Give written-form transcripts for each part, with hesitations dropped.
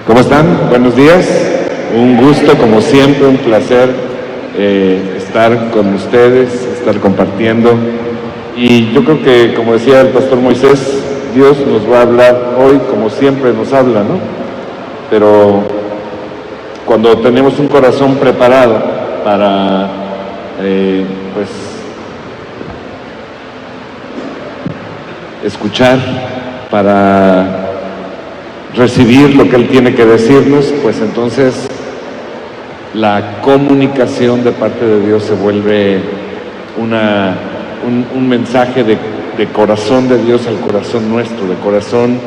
¿Cómo están? Buenos días. Un gusto, como siempre, un placer estar con ustedes, estar compartiendo. Y yo creo que, como decía el pastor Moisés, Dios nos va a hablar hoy como siempre nos habla, ¿no? Pero cuando tenemos un corazón preparado para, escuchar, para recibir lo que Él tiene que decirnos, pues entonces la comunicación de parte de Dios se vuelve un mensaje de corazón de Dios al corazón nuestro, de corazón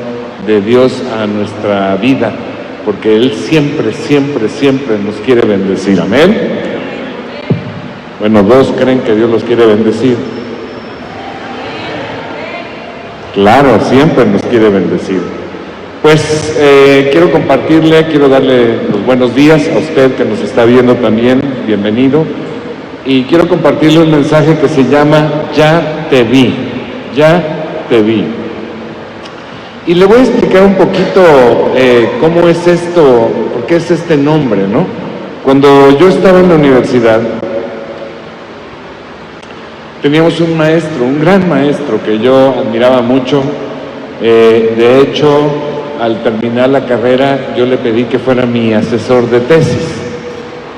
de Dios a nuestra vida, porque Él siempre, siempre, siempre nos quiere bendecir. Amén. Bueno, dos creen que Dios los quiere bendecir. Claro, siempre nos quiere bendecir. Pues quiero compartirle, quiero darle los buenos días a usted que nos está viendo también, bienvenido. Y quiero compartirle un mensaje que se llama Ya te vi, ya te vi. Y le voy a explicar un poquito cómo es esto, por qué es este nombre, ¿no? Cuando yo estaba en la universidad, teníamos un maestro, un gran maestro que yo admiraba mucho. De hecho, al terminar la carrera, yo le pedí que fuera mi asesor de tesis.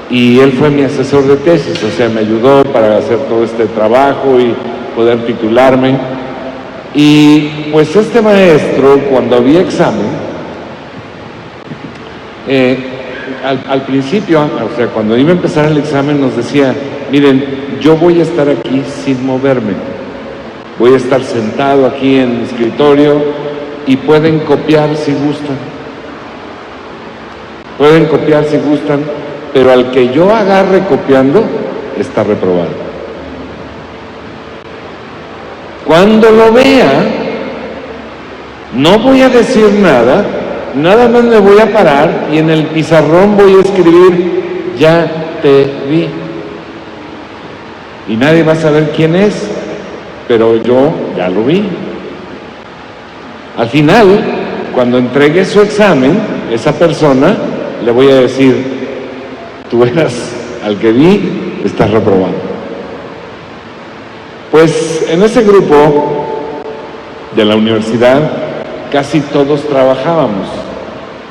Y él fue mi asesor de tesis, o sea, me ayudó para hacer todo este trabajo y poder titularme. Y pues este maestro, cuando había examen, al principio, o sea, cuando iba a empezar el examen, nos decía: miren, yo voy a estar aquí sin moverme, voy a estar sentado aquí en mi escritorio y pueden copiar si gustan, pero al que yo agarre copiando, está reprobado. Cuando lo vea, no voy a decir nada, nada más me voy a parar y en el pizarrón voy a escribir: ya te vi. Y nadie va a saber quién es, pero yo ya lo vi. Al final, cuando entregue su examen, esa persona le voy a decir: tú eras al que vi, estás reprobado. Pues en ese grupo de la universidad casi todos trabajábamos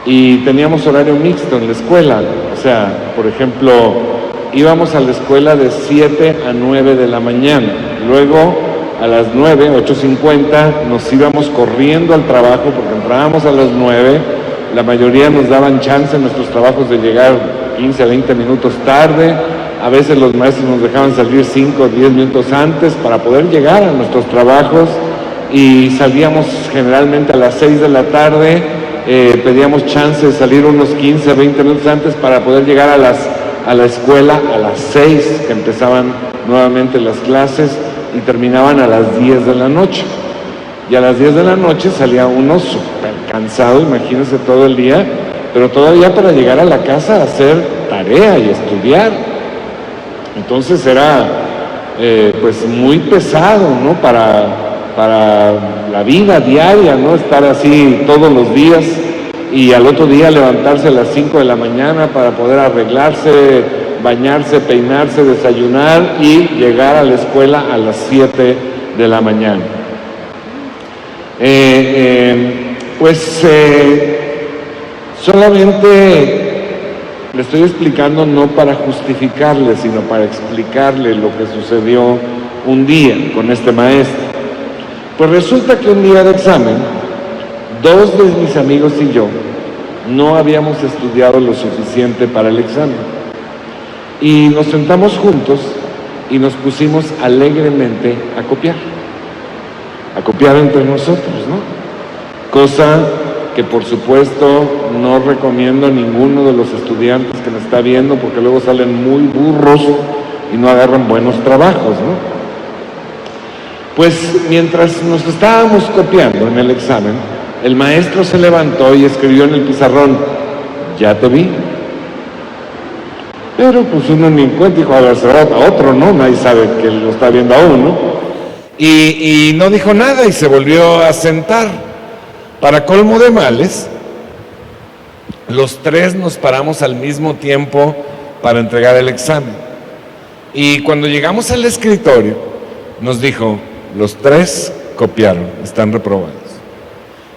y teníamos horario mixto en la escuela. O sea, por ejemplo, íbamos a la escuela de 7 a 9 de la mañana, luego a las 9, 8:50 nos íbamos corriendo al trabajo porque entrábamos a las 9, la mayoría nos daban chance en nuestros trabajos de llegar 15 a 20 minutos tarde, a veces los maestros nos dejaban salir 5 o 10 minutos antes para poder llegar a nuestros trabajos y salíamos generalmente a las 6 de la tarde, pedíamos chance de salir unos 15 a 20 minutos antes para poder llegar a la escuela a las 6, que empezaban nuevamente las clases, y terminaban a las 10 de la noche. Y a las 10 de la noche salía uno súper cansado, imagínense, todo el día, pero todavía para llegar a la casa a hacer tarea y estudiar. Entonces era pues muy pesado, ¿no? Para la vida diaria, ¿no? Estar así todos los días y al otro día levantarse a las 5 de la mañana para poder arreglarse, bañarse, peinarse, desayunar y llegar a la escuela a las 7 de la mañana. Solamente le estoy explicando no para justificarle, sino para explicarle lo que sucedió un día con este maestro. Pues resulta que un día de examen, dos de mis amigos y yo no habíamos estudiado lo suficiente para el examen. Y nos sentamos juntos y nos pusimos alegremente a copiar entre nosotros, ¿no? Cosa que por supuesto no recomiendo a ninguno de los estudiantes que me está viendo, porque luego salen muy burros y no agarran buenos trabajos, ¿no? Pues mientras nos estábamos copiando en el examen, el maestro se levantó y escribió en el pizarrón: ya te vi. Pero pues uno ni en cuenta, dijo: a ver, será a otro, ¿no? Nadie sabe que lo está viendo a uno. Y no dijo nada y se volvió a sentar. Para colmo de males, los tres nos paramos al mismo tiempo para entregar el examen. Y cuando llegamos al escritorio, nos dijo, los tres copiaron, están reprobados.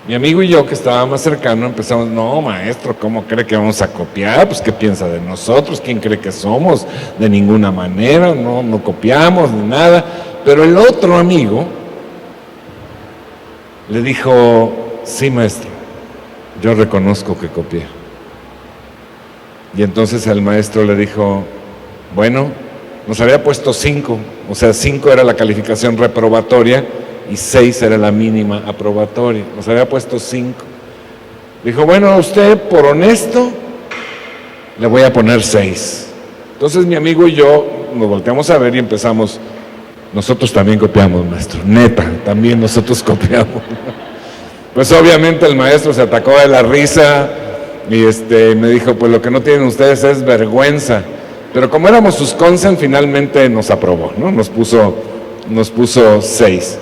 Mi amigo y yo, que estaba más cercano, empezamos, no, maestro, ¿cómo cree que vamos a copiar? Pues, ¿qué piensa de nosotros? ¿Quién cree que somos? De ninguna manera, no copiamos ni nada. Pero el otro amigo le dijo, sí, maestro, yo reconozco que copié. Y entonces el maestro le dijo, bueno, nos había puesto 5, o sea, 5 era la calificación reprobatoria y 6 era la mínima aprobatoria. Nos había puesto 5. Dijo, bueno, a usted, por honesto, le voy a poner 6. Entonces mi amigo y yo nos volteamos a ver y empezamos, nosotros también copiamos, maestro, neta, también nosotros copiamos. Pues obviamente el maestro se atacó de la risa y me dijo, pues lo que no tienen ustedes es vergüenza. Pero como éramos sus consen, finalmente nos aprobó, ¿no? Nos puso 6.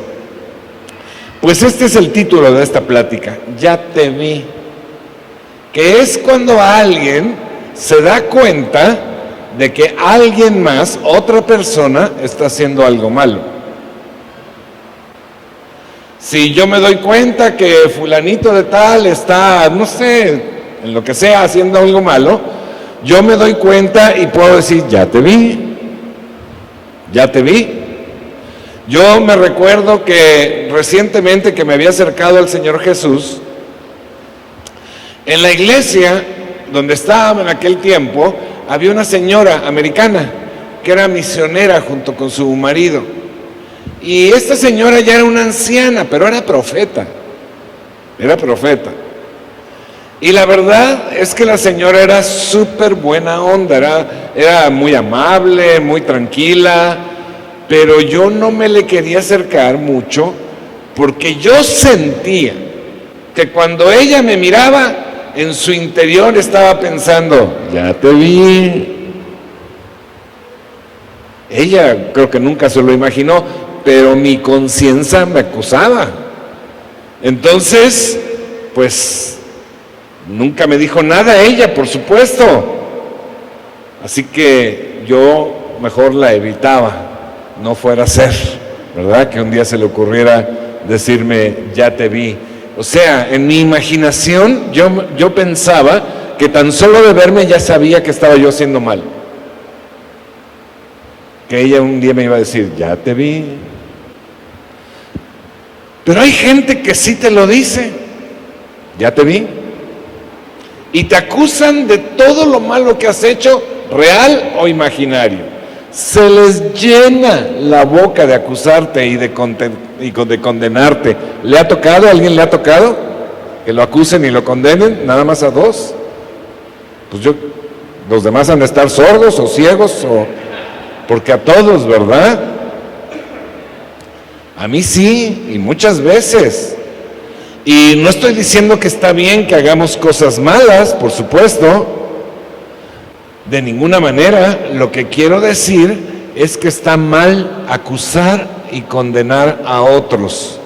Pues este es el título de esta plática, Ya te vi, que es cuando alguien se da cuenta de que alguien más, otra persona, está haciendo algo malo. Si yo me doy cuenta que fulanito de tal está, no sé, en lo que sea, haciendo algo malo, yo me doy cuenta y puedo decir, ya te vi, ya te vi. Yo me recuerdo que recientemente que me había acercado al Señor Jesús, en la iglesia donde estaba en aquel tiempo, había una señora americana que era misionera junto con su marido. Y esta señora ya era una anciana, pero era profeta. Era profeta. Y la verdad es que la señora era súper buena onda, era muy amable, muy tranquila, pero yo no me le quería acercar mucho porque yo sentía que cuando ella me miraba, en su interior estaba pensando, ya te vi. Ella creo que nunca se lo imaginó, pero mi conciencia me acusaba. Entonces, pues, nunca me dijo nada ella, por supuesto. Así que yo mejor la evitaba, no fuera a ser, ¿verdad? Que un día se le ocurriera decirme, ya te vi. O sea, en mi imaginación yo pensaba que tan solo de verme ya sabía que estaba yo haciendo mal. Que ella un día me iba a decir, ya te vi. Pero hay gente que sí te lo dice, ya te vi. Y te acusan de todo lo malo que has hecho, real o imaginario. Se les llena la boca de acusarte y de condenarte. ¿Le ha tocado? ¿A alguien le ha tocado? Que lo acusen y lo condenen, nada más a 2. Pues los demás han de estar sordos o ciegos, porque a todos, ¿verdad? A mí sí, y muchas veces. Y no estoy diciendo que está bien que hagamos cosas malas, por supuesto. De ninguna manera. Lo que quiero decir es que está mal acusar y condenar a otros,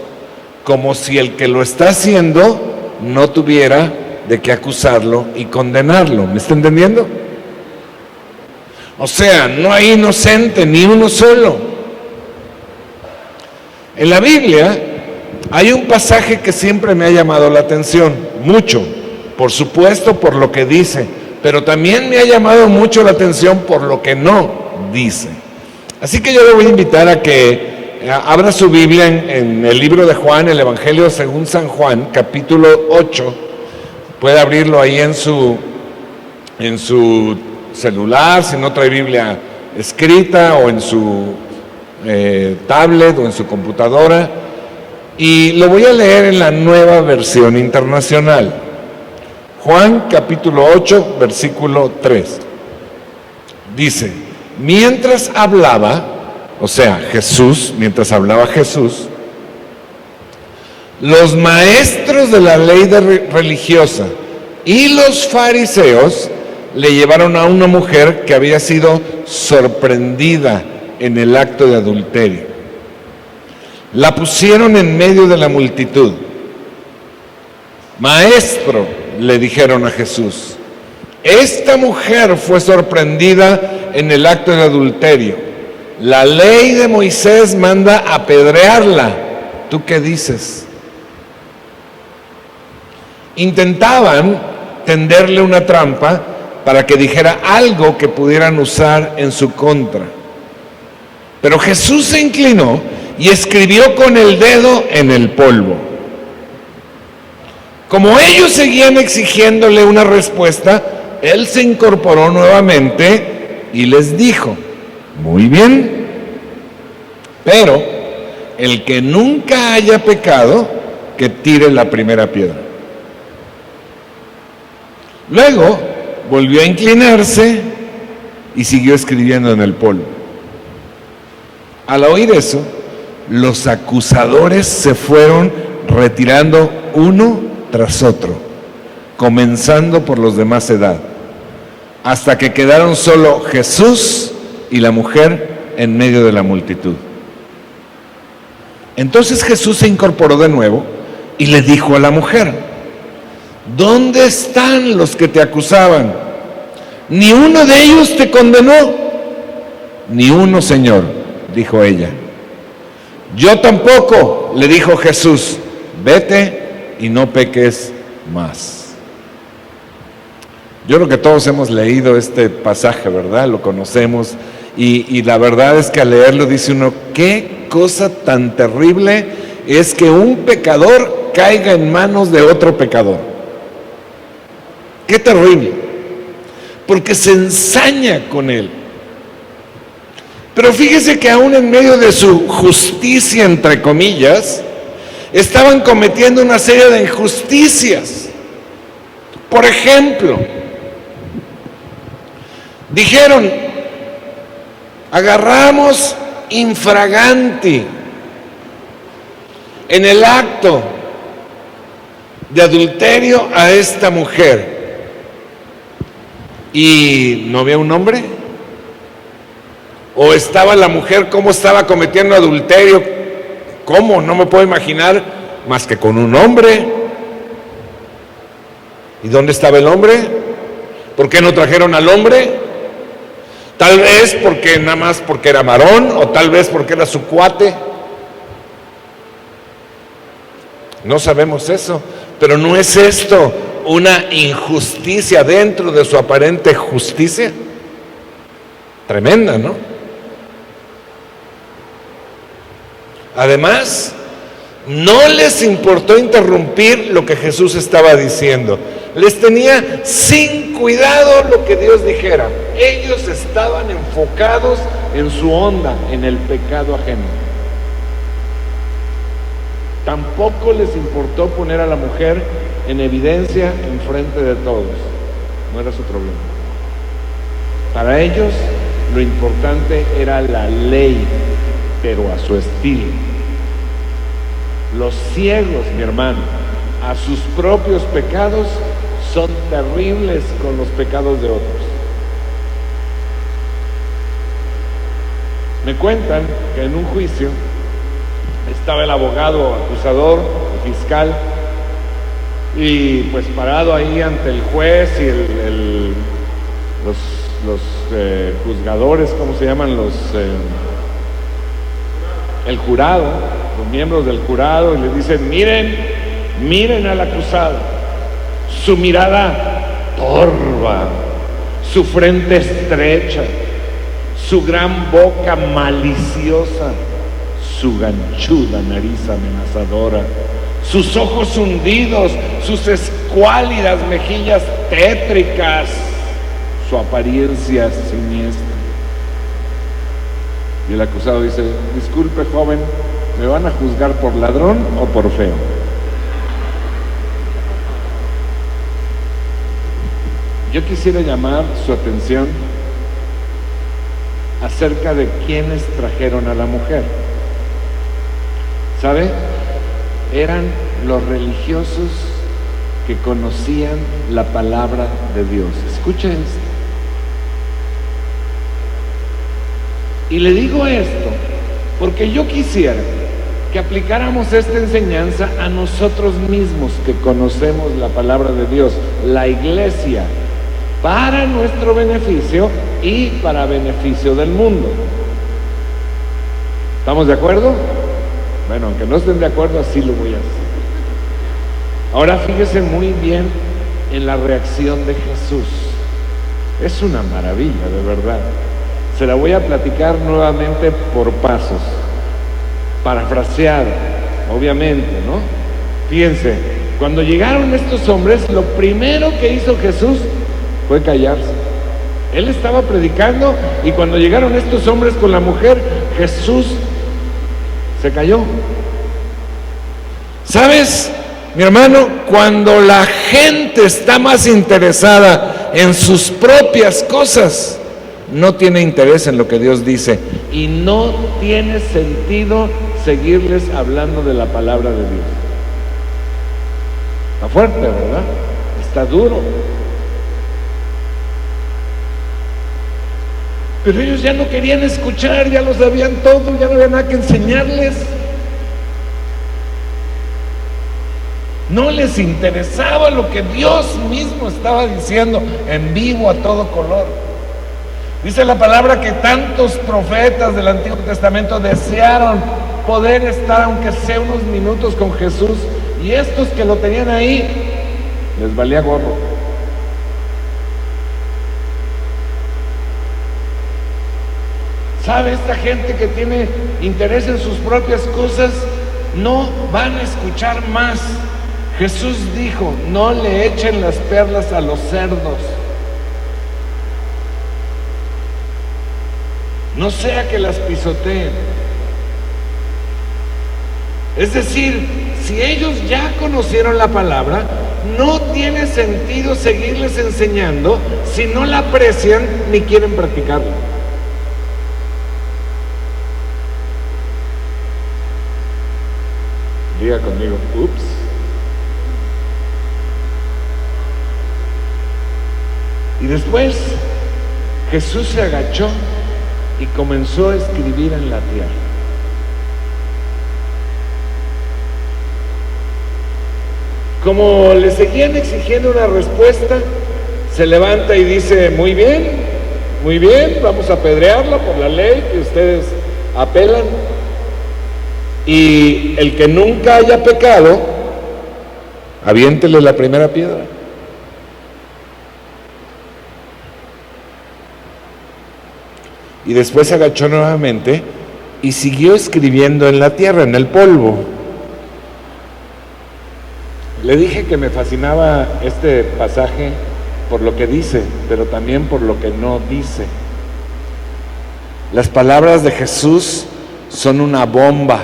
como si el que lo está haciendo no tuviera de qué acusarlo y condenarlo. ¿Me está entendiendo? O sea, no hay inocente ni uno solo. En la Biblia hay un pasaje que siempre me ha llamado la atención, mucho, por supuesto por lo que dice, pero también me ha llamado mucho la atención por lo que no dice. Así que yo le voy a invitar a que abra su Biblia en el libro de Juan, el Evangelio según San Juan, capítulo 8. Puede abrirlo ahí en su celular, si no trae Biblia escrita, o en su tablet o en su computadora. Y lo voy a leer en la Nueva Versión Internacional. Juan capítulo 8, versículo 3. Dice, mientras hablaba, o sea, mientras hablaba Jesús, los maestros de la ley religiosa y los fariseos le llevaron a una mujer que había sido sorprendida en el acto de adulterio. La pusieron en medio de la multitud. Maestro, le dijeron a Jesús, esta mujer fue sorprendida en el acto de adulterio. La ley de Moisés manda apedrearla. ¿Tú qué dices? Intentaban tenderle una trampa para que dijera algo que pudieran usar en su contra. Pero Jesús se inclinó y escribió con el dedo en el polvo. Como ellos seguían exigiéndole una respuesta, él se incorporó nuevamente y les dijo: muy bien, pero el que nunca haya pecado, que tire la primera piedra. Luego volvió a inclinarse y siguió escribiendo en el polvo. Al oír eso, los acusadores se fueron retirando uno tras otro, comenzando por los de más edad, hasta que quedaron solo Jesús y la mujer en medio de la multitud. Entonces Jesús se incorporó de nuevo y le dijo a la mujer: ¿dónde están los que te acusaban? ¿Ni uno de ellos te condenó? Ni uno, Señor, dijo ella. Yo tampoco, le dijo Jesús. Vete y no peques más. Yo creo que todos hemos leído este pasaje, ¿verdad? Lo conocemos y la verdad es que al leerlo dice uno: qué cosa tan terrible es que un pecador caiga en manos de otro pecador. Qué terrible, porque se ensaña con él. Pero fíjese que aún en medio de su justicia, entre comillas, estaban cometiendo una serie de injusticias. Por ejemplo, dijeron: agarramos infraganti en el acto de adulterio a esta mujer. ¿Y no había un hombre? ¿O estaba la mujer, cómo estaba cometiendo adulterio? ¿Cómo? No me puedo imaginar más que con un hombre. ¿Y dónde estaba el hombre? ¿Por qué no trajeron al hombre? Tal vez porque nada más porque era varón, o tal vez porque era su cuate. No sabemos eso, pero ¿no es esto una injusticia dentro de su aparente justicia? Tremenda, ¿no? Además, no les importó interrumpir lo que Jesús estaba diciendo. Les tenía sin cuidado lo que Dios dijera. Ellos estaban enfocados en su onda, en el pecado ajeno. Tampoco les importó poner a la mujer en evidencia en frente de todos. No era su problema. Para ellos, lo importante era la ley, pero a su estilo. Los ciegos, mi hermano, a sus propios pecados son terribles con los pecados de otros. Me cuentan que en un juicio estaba el abogado acusador, el fiscal, y pues parado ahí ante el juez y los juzgadores, ¿cómo se llaman? El jurado, los miembros del jurado, y le dicen: miren al acusado, su mirada torva, su frente estrecha, su gran boca maliciosa, su ganchuda nariz amenazadora, sus ojos hundidos, sus escuálidas mejillas tétricas, su apariencia siniestra. Y el acusado dice: disculpe, joven, ¿me van a juzgar por ladrón o por feo? Yo quisiera llamar su atención acerca de quiénes trajeron a la mujer. ¿Sabe? Eran los religiosos que conocían la palabra de Dios. Escuche esto. Y le digo esto porque yo quisiera que aplicáramos esta enseñanza a nosotros mismos que conocemos la palabra de Dios, la iglesia, para nuestro beneficio y para beneficio del mundo. ¿Estamos de acuerdo? Bueno, aunque no estén de acuerdo, así lo voy a hacer. Ahora fíjese muy bien en la reacción de Jesús. Es una maravilla, de verdad. Se la voy a platicar nuevamente por pasos, parafrasear, obviamente, ¿no? Fíjense, cuando llegaron estos hombres, lo primero que hizo Jesús fue callarse. Él estaba predicando y cuando llegaron estos hombres con la mujer, Jesús se calló. ¿Sabes, mi hermano? Cuando la gente está más interesada en sus propias cosas, no tiene interés en lo que Dios dice y no tiene sentido seguirles hablando de la palabra de Dios. Está fuerte, ¿verdad? Está duro. Pero ellos ya no querían escuchar, ya lo sabían todo, ya no había nada que enseñarles. No les interesaba lo que Dios mismo estaba diciendo en vivo a todo color. Dice la palabra que tantos profetas del Antiguo Testamento desearon poder estar, aunque sea unos minutos, con Jesús, y estos que lo tenían ahí, les valía gorro. ¿Sabe? Esta gente que tiene interés en sus propias cosas, no van a escuchar más. Jesús dijo, no le echen las perlas a los cerdos. No sea que las pisoteen. Es decir, si ellos ya conocieron la palabra, no tiene sentido seguirles enseñando si no la aprecian ni quieren practicarla. Diga conmigo, ups. Y después Jesús se agachó y comenzó a escribir en la tierra. Como le seguían exigiendo una respuesta, se levanta y dice, muy bien, vamos a apedrearla por la ley que ustedes apelan. Y el que nunca haya pecado, aviéntele la primera piedra. Y después se agachó nuevamente y siguió escribiendo en la tierra, en el polvo. Le dije que me fascinaba este pasaje por lo que dice, pero también por lo que no dice. Las palabras de Jesús son una bomba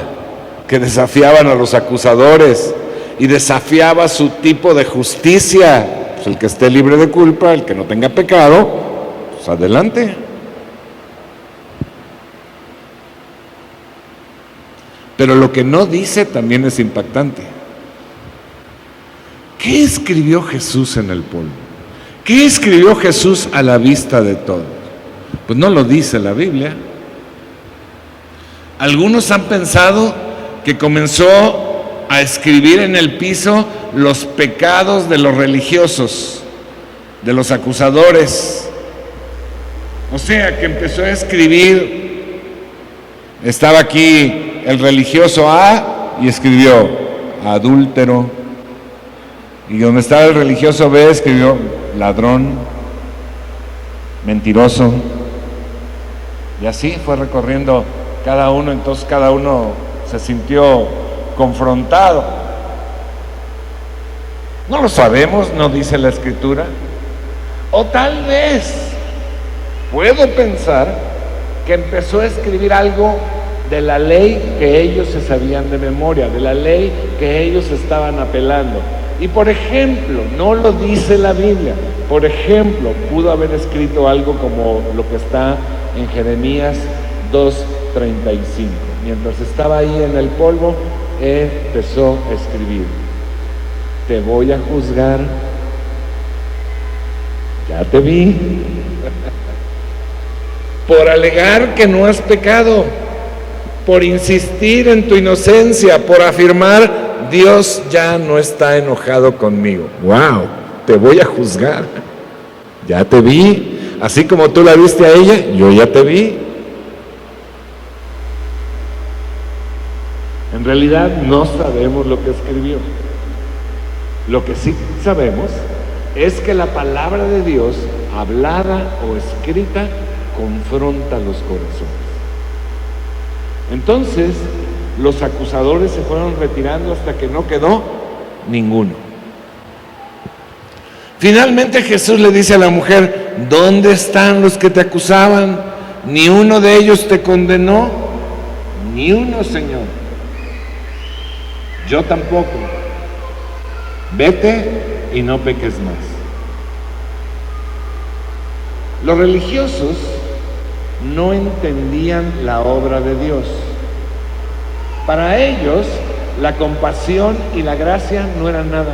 que desafiaban a los acusadores y desafiaba su tipo de justicia. Pues el que esté libre de culpa, el que no tenga pecado, pues adelante. Pero lo que no dice también es impactante. ¿Qué escribió Jesús en el polvo? ¿Qué escribió Jesús a la vista de todos? Pues no lo dice la Biblia. Algunos han pensado que comenzó a escribir en el piso los pecados de los religiosos, de los acusadores. O sea, que empezó a escribir, estaba aquí el religioso A y escribió adúltero, y donde estaba el religioso B escribió ladrón, mentiroso, y así fue recorriendo cada uno. Entonces cada uno se sintió confrontado. No lo sabemos, no dice la Escritura. O tal vez puedo pensar que empezó a escribir algo de la ley que ellos se sabían de memoria, de la ley que ellos estaban apelando. Y por ejemplo, no lo dice la Biblia, por ejemplo, pudo haber escrito algo como lo que está en Jeremías 2:35. Mientras estaba ahí en el polvo, empezó a escribir: te voy a juzgar, ya te vi, por alegar que no has pecado, por insistir en tu inocencia, por afirmar Dios ya no está enojado conmigo. ¡Wow! Te voy a juzgar. Ya te vi. Así como tú la viste a ella, yo ya te vi. En realidad no sabemos lo que escribió. Lo que sí sabemos es que la palabra de Dios, hablada o escrita, confronta los corazones. Entonces, los acusadores se fueron retirando hasta que no quedó ninguno. Finalmente Jesús le dice a la mujer: ¿dónde están los que te acusaban? ¿Ni uno de ellos te condenó? Ni uno, Señor. Yo tampoco. Vete y no peques más. Los religiosos no entendían la obra de Dios. Para ellos, la compasión y la gracia no eran nada.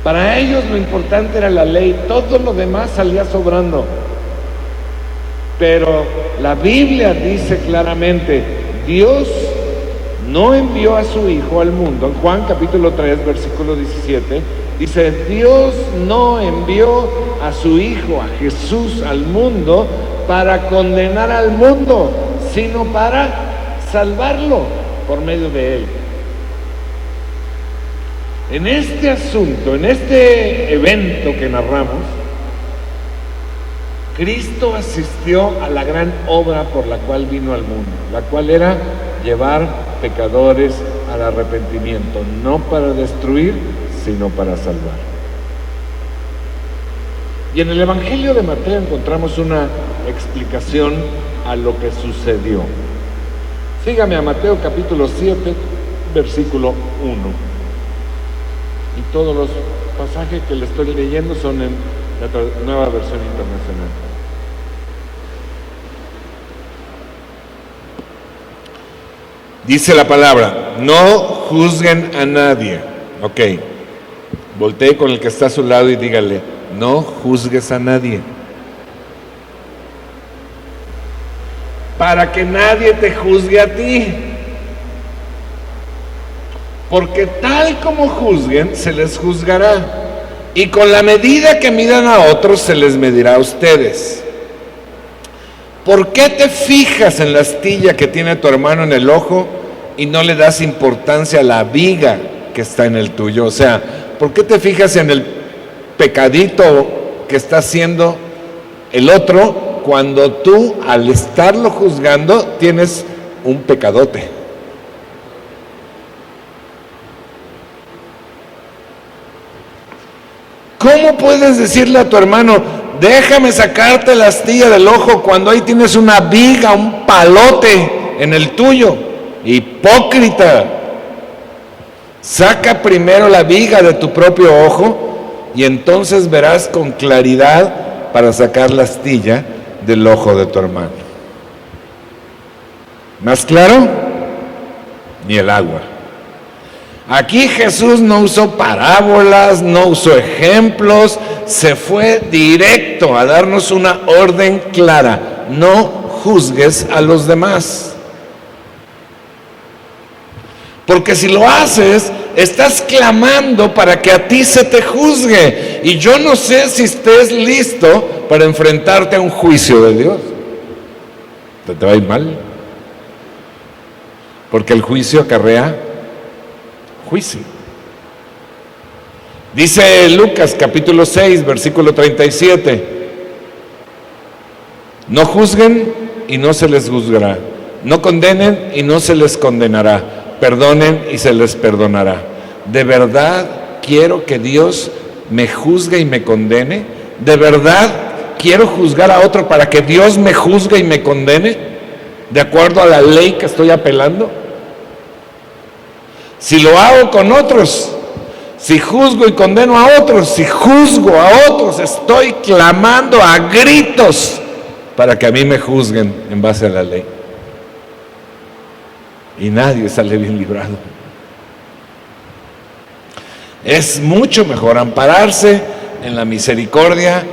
Para ellos lo importante era la ley, todo lo demás salía sobrando. Pero la Biblia dice claramente: Dios no envió a su Hijo al mundo. En Juan capítulo 3, versículo 17, dice: Dios no envió a su Hijo, a Jesús, al mundo para condenar al mundo, sino para salvarlo por medio de él. En este asunto, en este evento que narramos, Cristo asistió a la gran obra por la cual vino al mundo, la cual era llevar pecadores al arrepentimiento, no para destruir, sino para salvar. Y en el Evangelio de Mateo encontramos una explicación a lo que sucedió. Sígame a Mateo capítulo 7, versículo 1. Y todos los pasajes que le estoy leyendo son en la Nueva Versión Internacional. Dice la palabra: no juzguen a nadie. Ok, voltee con el que está a su lado y dígale: no juzgues a nadie, para que nadie te juzgue a ti. Porque tal como juzguen, se les juzgará, y con la medida que midan a otros, se les medirá a ustedes. ¿Por qué te fijas en la astilla que tiene tu hermano en el ojo y no le das importancia a la viga que está en el tuyo? O sea, ¿por qué te fijas en el pecadito que está haciendo el otro cuando tú, al estarlo juzgando, tienes un pecadote? ¿Cómo puedes decirle a tu hermano: déjame sacarte la astilla del ojo, cuando ahí tienes una viga, un palote en el tuyo? Hipócrita. Saca primero la viga de tu propio ojo y entonces verás con claridad para sacar la astilla del ojo de tu hermano. ¿Más claro? Ni el agua. Aquí Jesús no usó parábolas, no usó ejemplos, se fue directo a darnos una orden clara: no juzgues a los demás. Porque si lo haces, estás clamando para que a ti se te juzgue. Y yo no sé si estés listo para enfrentarte a un juicio de Dios. Te va a ir mal. Porque el juicio acarrea juicio. Dice Lucas capítulo 6, versículo 37: no juzguen y no se les juzgará, no condenen y no se les condenará, perdonen y se les perdonará. ¿De verdad quiero que Dios me juzgue y me condene? ¿De verdad quiero juzgar a otro para que Dios me juzgue y me condene de acuerdo a la ley que estoy apelando? Si lo hago con otros, si juzgo y condeno a otros, si juzgo a otros, estoy clamando a gritos para que a mí me juzguen en base a la ley. Y nadie sale bien librado. Es mucho mejor ampararse en la misericordia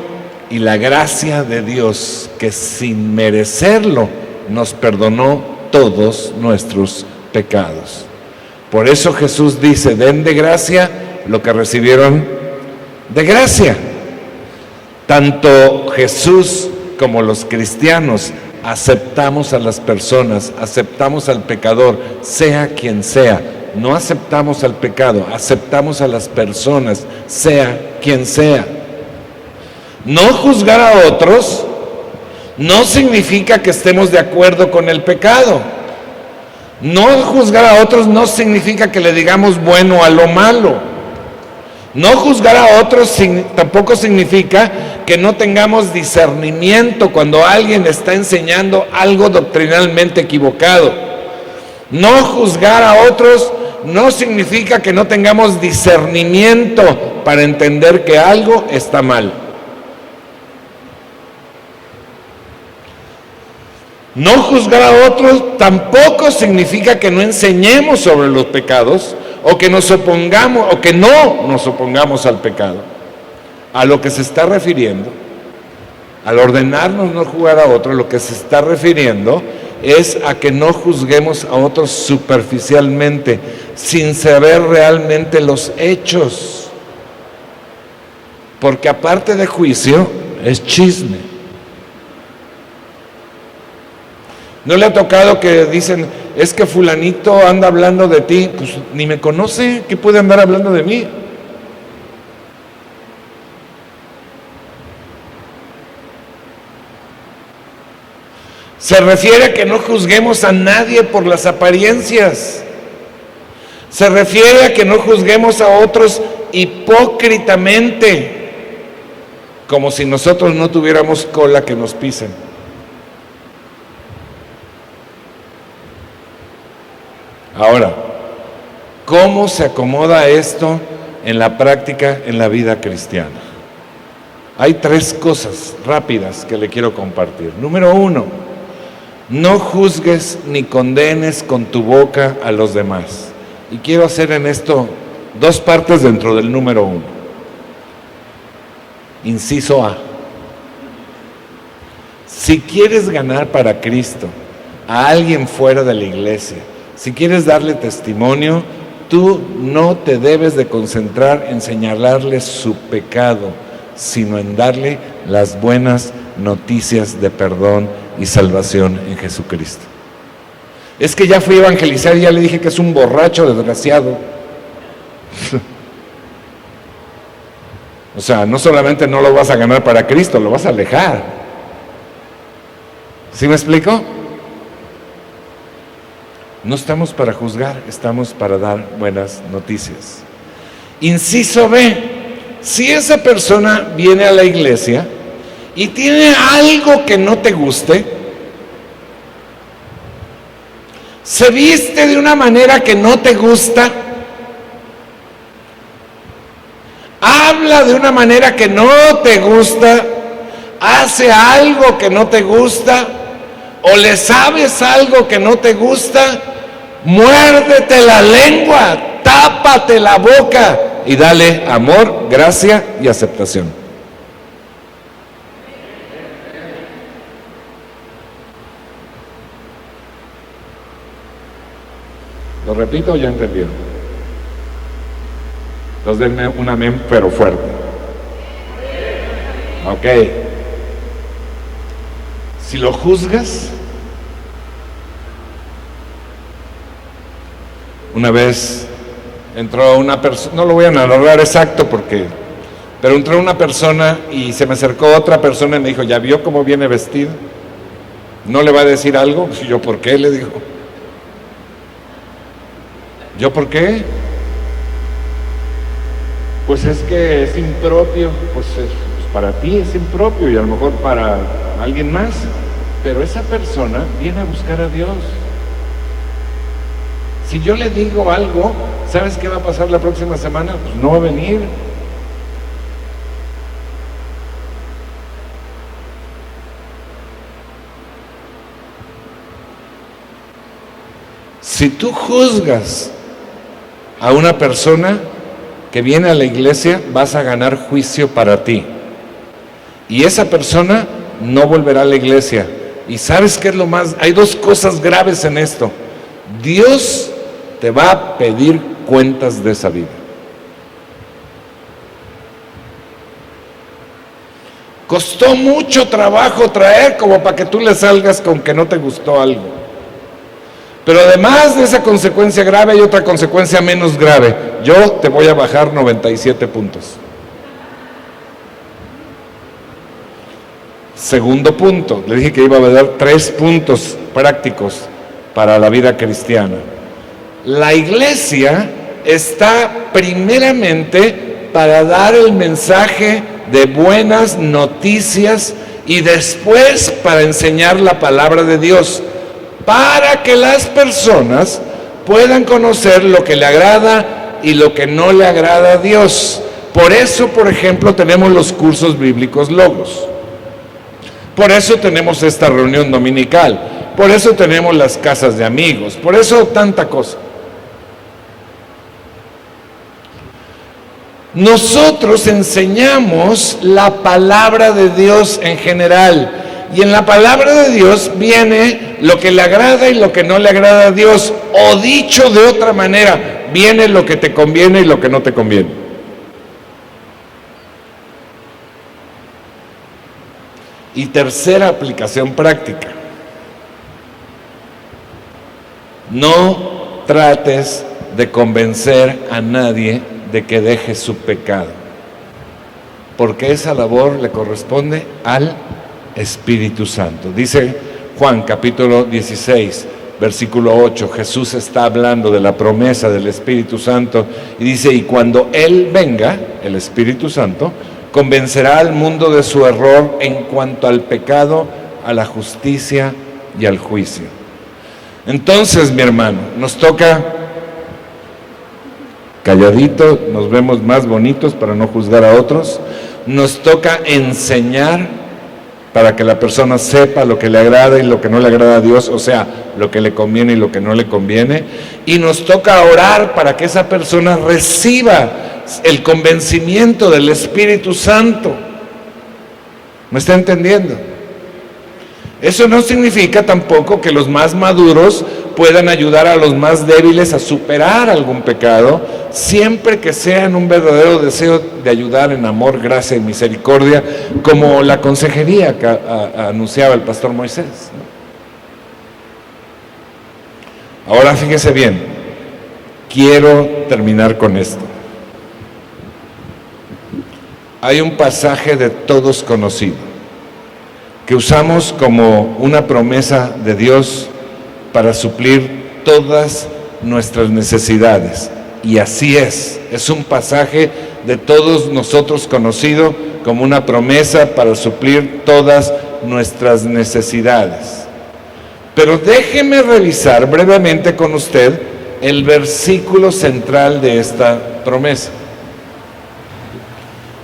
y la gracia de Dios, que sin merecerlo nos perdonó todos nuestros pecados. Por eso Jesús dice: den de gracia lo que recibieron de gracia. Tanto Jesús como los cristianos aceptamos a las personas, aceptamos al pecador, sea quien sea. No aceptamos al pecado, aceptamos a las personas, sea quien sea. No juzgar a otros no significa que estemos de acuerdo con el pecado. No juzgar a otros no significa que le digamos bueno a lo malo. No juzgar a otros tampoco significa que no tengamos discernimiento cuando alguien está enseñando algo doctrinalmente equivocado. No juzgar a otros no significa que no tengamos discernimiento para entender que algo está mal. No juzgar a otros tampoco significa que no enseñemos sobre los pecados o que nos opongamos o que no nos opongamos al pecado. A lo que se está refiriendo, al ordenarnos no juzgar a otros, lo que se está refiriendo es a que no juzguemos a otros superficialmente, sin saber realmente los hechos. Porque aparte de juicio, es chisme. ¿No le ha tocado que dicen, es que fulanito anda hablando de ti? Pues ni me conoce, ¿qué puede andar hablando de mí? Se refiere a que no juzguemos a nadie por las apariencias. Se refiere a que no juzguemos a otros hipócritamente, como si nosotros no tuviéramos cola que nos pisen. Ahora, ¿cómo se acomoda esto en la práctica, en la vida cristiana? Hay 3 cosas rápidas que le quiero compartir. Número 1, no juzgues ni condenes con tu boca a los demás. Y quiero hacer en esto 2 partes dentro del número 1. Inciso A. Si quieres ganar para Cristo a alguien fuera de la iglesia, si quieres darle testimonio, tú no te debes de concentrar en señalarle su pecado, sino en darle las buenas noticias de perdón y salvación en Jesucristo. Es que ya fui a evangelizar y ya le dije que es un borracho desgraciado. O sea, no solamente no lo vas a ganar para Cristo, lo vas a alejar. ¿Sí me explico? No estamos para juzgar, estamos para dar buenas noticias. Inciso B, si esa persona viene a la iglesia y tiene algo que no te guste, se viste de una manera que no te gusta, habla de una manera que no te gusta, hace algo que no te gusta, o le sabes algo que no te gusta, muérdete la lengua, tápate la boca y dale amor, gracia y aceptación. ¿Lo repito o ya entendieron? Entonces denme un amén pero fuerte. Ok. Si lo juzgas, una vez entró una persona, no lo voy a narrar exacto pero entró una persona y se me acercó otra persona y me dijo, ¿ya vio cómo viene vestido? ¿No le va a decir algo? Y yo, ¿por qué? Le dijo. ¿Yo por qué? Pues es que es impropio, pues para ti es impropio y a lo mejor para alguien más, pero esa persona viene a buscar a Dios. Si yo le digo algo, ¿sabes qué va a pasar la próxima semana? Pues no va a venir. Si tú juzgas a una persona que viene a la iglesia, vas a ganar juicio para ti. Y esa persona no volverá a la iglesia. ¿Y sabes qué es lo más? Hay 2 cosas graves en esto. Dios te va a pedir cuentas de esa vida. Costó mucho trabajo traer como para que tú le salgas con que no te gustó algo. Pero además de esa consecuencia grave hay otra consecuencia menos grave. Yo te voy a bajar 97 puntos. Segundo punto, le dije que iba a dar 3 puntos prácticos para la vida cristiana. La iglesia está primeramente para dar el mensaje de buenas noticias y después para enseñar la palabra de Dios, para que las personas puedan conocer lo que le agrada y lo que no le agrada a Dios. Por eso, por ejemplo, tenemos los cursos bíblicos Logos. Por eso tenemos esta reunión dominical. Por eso tenemos las casas de amigos. Por eso tanta cosa. Nosotros enseñamos la palabra de Dios en general. Y en la palabra de Dios viene lo que le agrada y lo que no le agrada a Dios. O dicho de otra manera, viene lo que te conviene y lo que no te conviene. Y tercera aplicación práctica. No trates de convencer a nadie de que deje su pecado, porque esa labor le corresponde al Espíritu Santo. Dice Juan capítulo 16, versículo 8, Jesús está hablando de la promesa del Espíritu Santo y dice, y cuando Él venga, el Espíritu Santo, convencerá al mundo de su error en cuanto al pecado, a la justicia y al juicio. Entonces, mi hermano, nos toca calladito, nos vemos más bonitos para no juzgar a otros, nos toca enseñar para que la persona sepa lo que le agrada y lo que no le agrada a Dios, o sea, lo que le conviene y lo que no le conviene, y nos toca orar para que esa persona reciba el convencimiento del Espíritu Santo. ¿Me está entendiendo? Eso no significa tampoco que los más maduros puedan ayudar a los más débiles a superar algún pecado, siempre que sea en un verdadero deseo de ayudar en amor, gracia y misericordia, como la consejería que anunciaba el pastor Moisés. Ahora fíjese bien, quiero terminar con esto. Hay un pasaje de todos conocido que usamos como una promesa de Dios para suplir todas nuestras necesidades. Y así es un pasaje de todos nosotros conocido como una promesa para suplir todas nuestras necesidades. Pero déjeme revisar brevemente con usted el versículo central de esta promesa.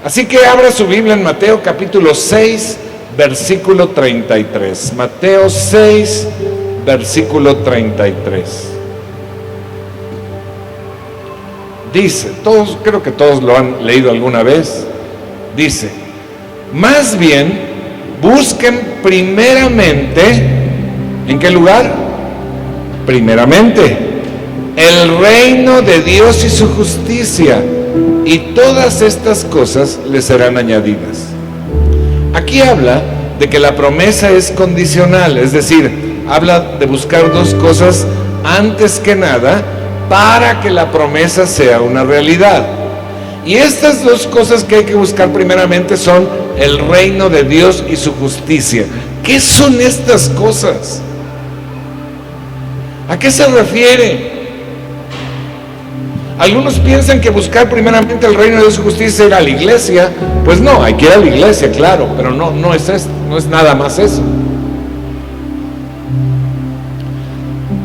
Así que abra su Biblia en Mateo capítulo 6, versículo 33. Mateo 6, versículo 33. Dice, creo que todos lo han leído alguna vez. Dice, más bien, busquen primeramente, ¿en qué lugar? Primeramente, el reino de Dios y su justicia, y todas estas cosas les serán añadidas. Aquí habla de que la promesa es condicional, es decir, habla de buscar dos cosas antes que nada para que la promesa sea una realidad. Y estas dos cosas que hay que buscar primeramente son el reino de Dios y su justicia. ¿Qué son estas cosas? ¿A qué se refiere? Algunos piensan que buscar primeramente el reino de Dios y su justicia es ir a la iglesia. Pues no, hay que ir a la iglesia, claro, pero no es esto, no es nada más eso.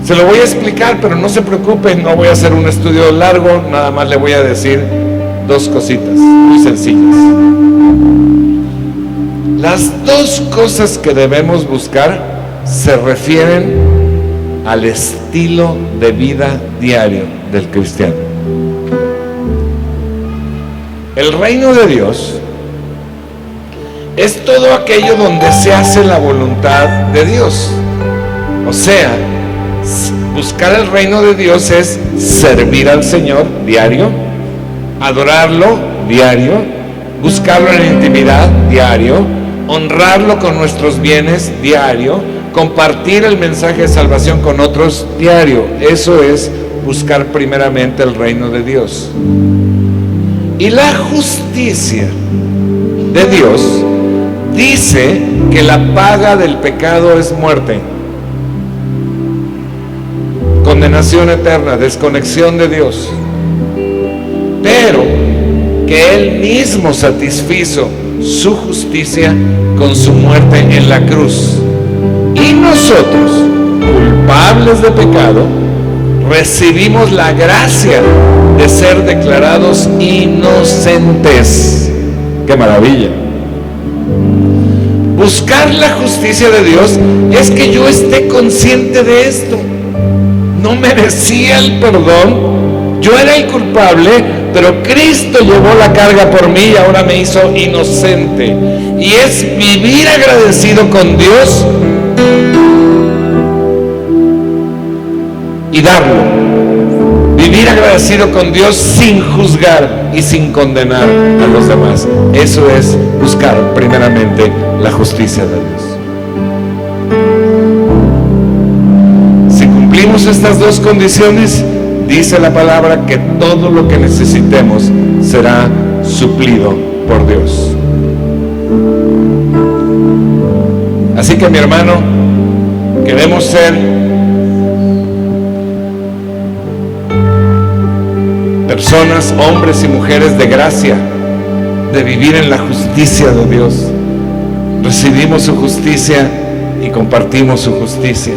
Se lo voy a explicar, pero no se preocupen, no voy a hacer un estudio largo, nada más le voy a decir dos cositas muy sencillas. Las dos cosas que debemos buscar se refieren al estilo de vida diario del cristiano. El reino de Dios es todo aquello donde se hace la voluntad de Dios. O sea, buscar el reino de Dios es servir al Señor diario, adorarlo diario, buscarlo en intimidad diario, honrarlo con nuestros bienes diario, compartir el mensaje de salvación con otros diario. Eso es buscar primeramente el reino de Dios. Y la justicia de Dios dice que la paga del pecado es muerte, condenación eterna, desconexión de Dios, pero que Él mismo satisfizo su justicia con su muerte en la cruz. Y nosotros, culpables de pecado, recibimos la gracia de ser declarados inocentes. ¡Qué maravilla! Buscar la justicia de Dios es que yo esté consciente de esto. No merecía el perdón, yo era el culpable, pero Cristo llevó la carga por mí y ahora me hizo inocente. Y es vivir agradecido con Dios y darlo. Vivir agradecido con Dios sin juzgar y sin condenar a los demás. Eso es buscar primeramente la justicia de Dios. Si cumplimos estas dos condiciones, dice la palabra que todo lo que necesitemos será suplido por Dios. Así que, mi hermano, queremos ser personas, hombres y mujeres de gracia, de vivir en la justicia de Dios. Recibimos su justicia y compartimos su justicia.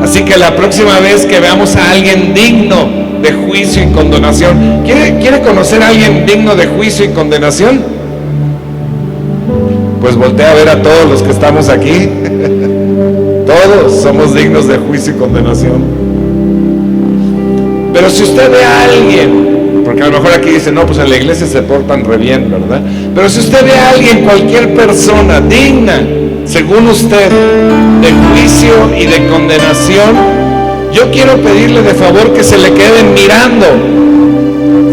Así que la próxima vez que veamos a alguien digno de juicio y condenación, ¿quiere conocer a alguien digno de juicio y condenación? Pues voltea a ver a todos los que estamos aquí. Todos somos dignos de juicio y condenación. Pero si usted ve a alguien, porque a lo mejor aquí dice, no, pues en la iglesia se portan re bien, ¿verdad? Pero si usted ve a alguien, cualquier persona digna, según usted, de juicio y de condenación, yo quiero pedirle de favor que se le queden mirando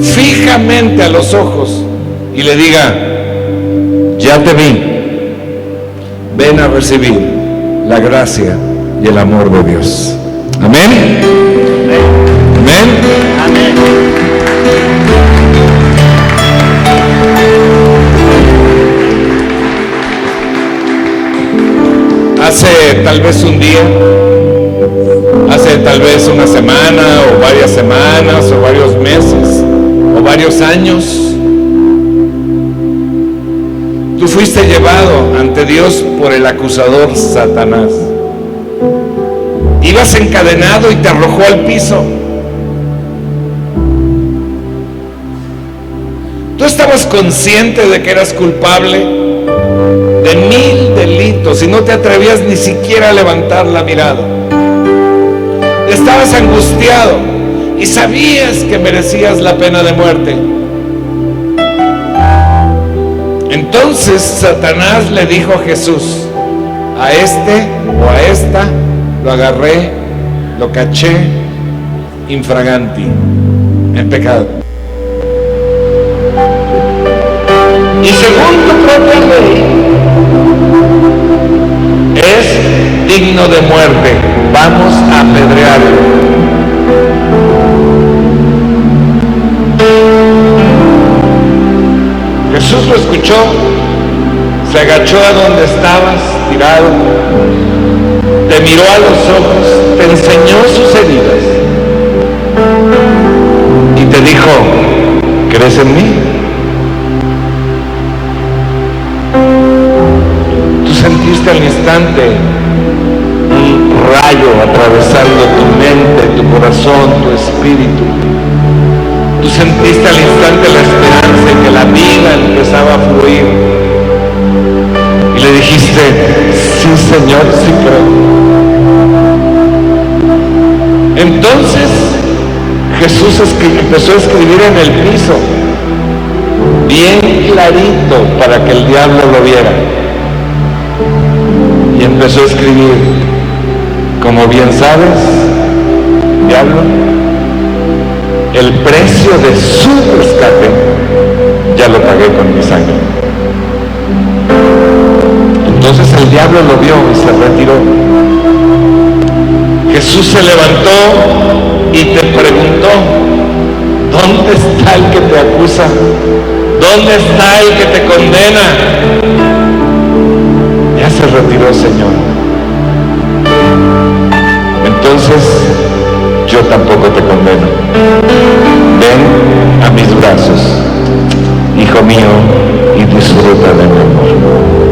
fijamente a los ojos y le diga, ya te vi, ven a recibir la gracia y el amor de Dios. Amén. Amén. Amén. Hace tal vez un día, hace tal vez una semana o varias semanas o varios meses o varios años, tú fuiste llevado ante Dios por el acusador Satanás. Ibas encadenado y te arrojó al piso. Tú estabas consciente de que eras culpable de 1000 delitos y no te atrevías ni siquiera a levantar la mirada. Estabas angustiado y sabías que merecías la pena de muerte. Entonces Satanás le dijo a Jesús, a este o a esta lo agarré, lo caché infraganti, en pecado. Y según tu propia ley, es digno de muerte. Vamos a apedrearlo. Jesús lo escuchó, se agachó a donde estabas tirado, te miró a los ojos, te enseñó sus heridas y te dijo, ¿crees en mí? Tú sentiste al instante un rayo atravesando tu mente, tu corazón, tu espíritu. Tú sentiste al instante la esperanza y que la vida empezaba a fluir. Y le dijiste, sí Señor, sí creo. Entonces Jesús empezó a escribir en el piso, bien clarito para que el diablo lo viera. Y empezó a escribir, como bien sabes, diablo, el precio de su rescate ya lo pagué con mi sangre. Entonces el diablo lo vio y se retiró. Jesús se levantó y te preguntó: ¿dónde está el que te acusa? ¿Dónde está el que te condena? Ya se retiró, Señor. Entonces yo tampoco te condeno. Ven a mis brazos, hijo mío, y disfruta de mi amor.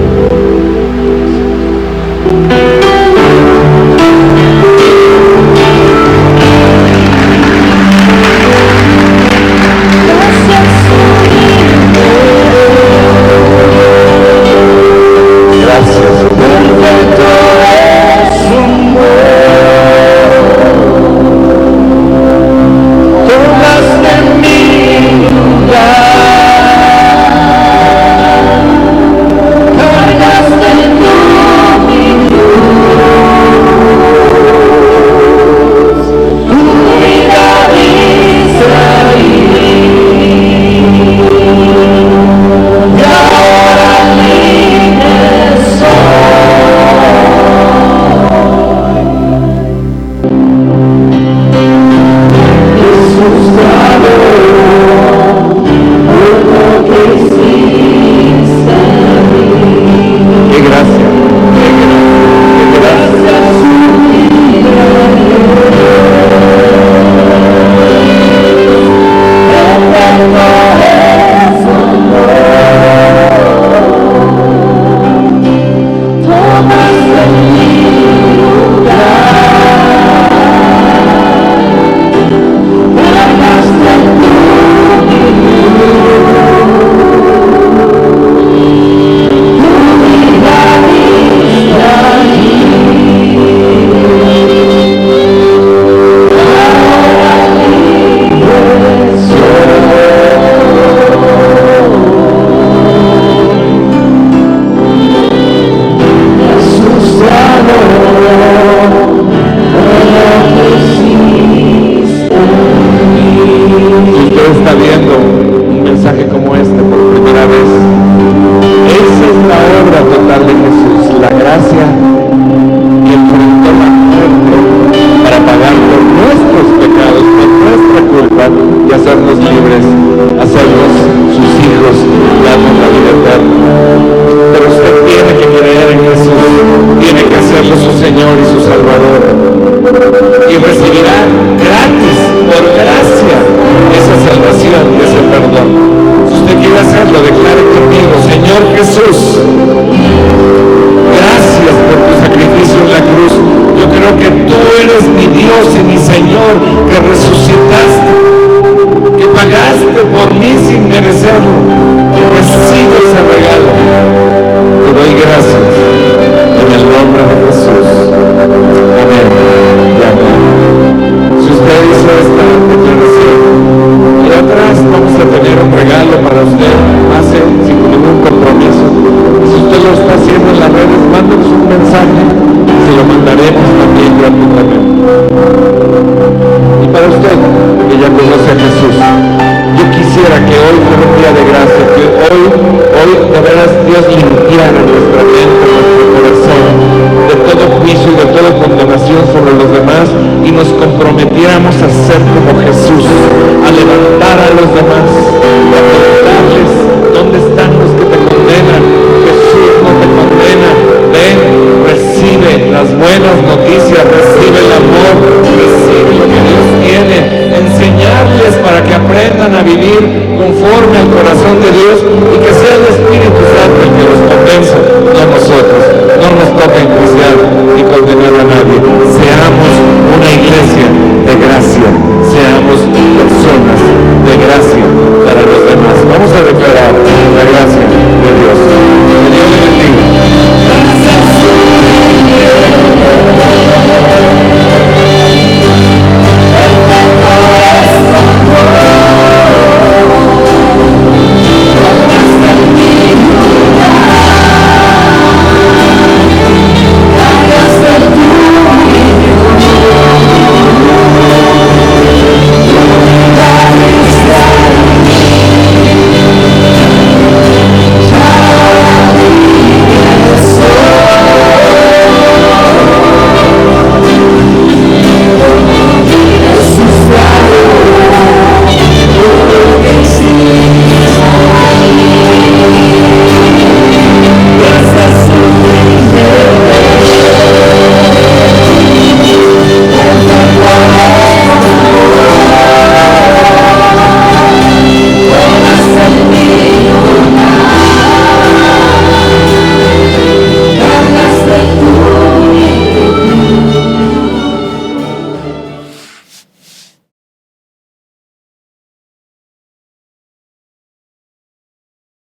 A vivir conforme al corazón de Dios y que sea el Espíritu Santo el que los convenza, no nosotros.